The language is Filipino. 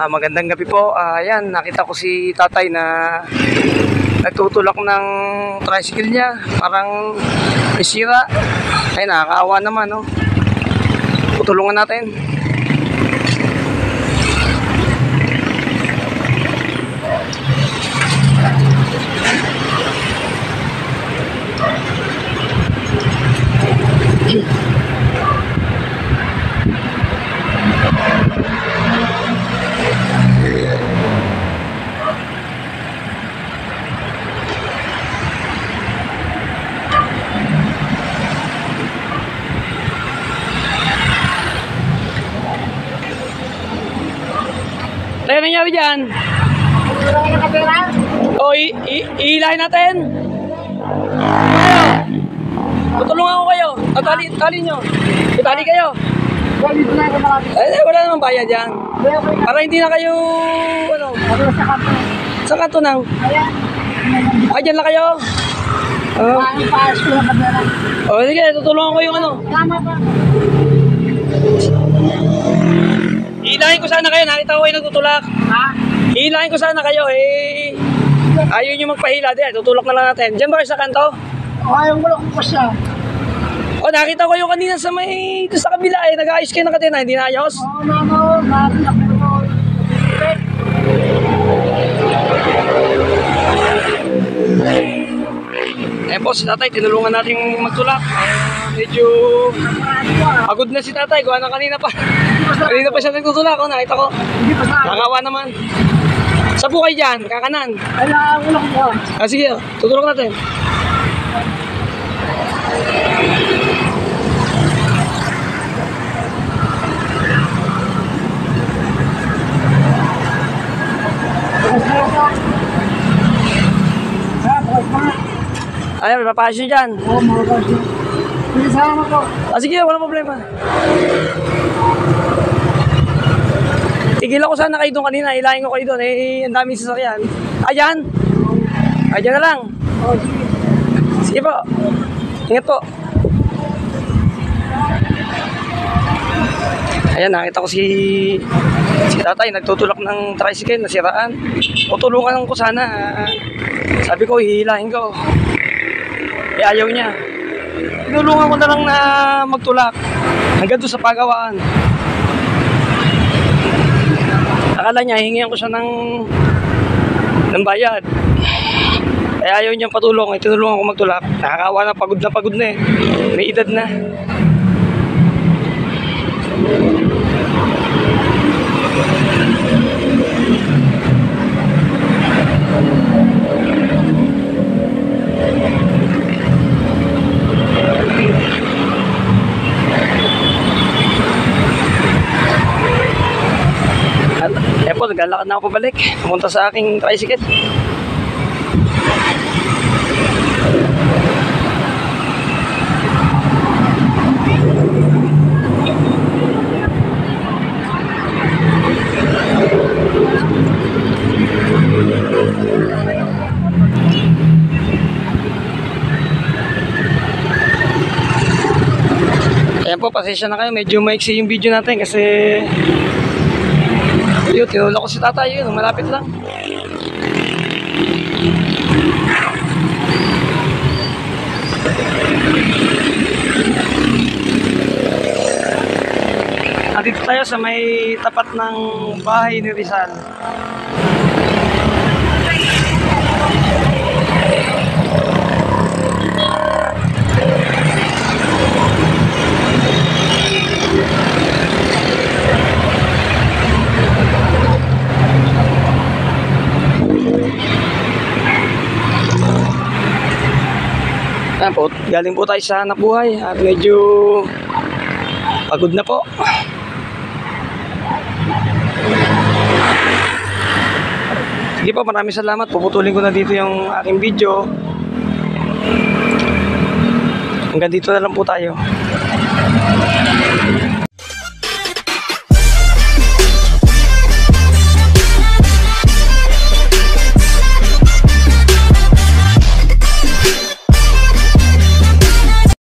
Magandang gabi po. Ayan, nakita ko si tatay na nagtutulak ng tricycle niya. Parang isira. Ay, nakakaawa naman, no? Tutulungan natin. Tayo nangyari dyan? O, ihilahin natin. Tutulungan ko kayo. Tali nyo. Tali kayo. Wala namang bayad yan. Para hindi na kayo, ano, sa kanto nang. Ay, dyan lang kayo. Sige, tutulungan ko yung ano. Hilahin ko sana kayo, nakita ko kayo nagtutulak. Hilahin ko sana kayo, ayaw nyo magpahila din, tutulak na lang natin. Diyan ba kayo sa kanto? Ayaw mo lang ko siya. Nakita ko yung kanina sa may, ito sa kabila nag-aayos kayo ng kadena, hindi naayos? Po, si tatay, tinulungan natin magtulak. Medyo pagod na si tatay, gawa na kanina pa. Kanina pa siya nagtutulak, nakita ko. Nakawa naman. Sa bukay dyan, kakanan. Sige, tutulak natin. Ay, may papasyo dyan. Oo, makapasyo. Pinisama ko. Sige, walang problema. Tigil ako sana kayo doon kanina. Hilahin ko kayo doon. Ang daming sasakyan. Ayan. Ayan na lang. Oo, sige. Sige po. Ingat po. Ayan, nakita ko si tatay. Nagtutulak ng tricycle. Nasiraan. O tulungan ko sana. Sabi ko, hihilahin ko. Ayaw niya. Tinulungan ko na lang na magtulak hanggang doon sa pagawaan. Akala niya, hingihan ko siya ng bayad. Ayaw niyang patulong. Tinulungan ko magtulak. Nakakawa na, pagod na may edad na. Po, naglalakad na ako pabalik. Pumunta sa aking tricycle. Ayan po, pasensya na kayo. Medyo maiksi yung video natin kasi yun, tinulak ko si tatay yun, malapit lang. Dito tayo sa may tapat ng bahay ni Rizal. Ayan po, galing po tayo sa hanap buhay at medyo pagod na po. Sige po, maraming salamat. Puputulin ko na dito yung aking video. Hanggang dito na lang po tayo.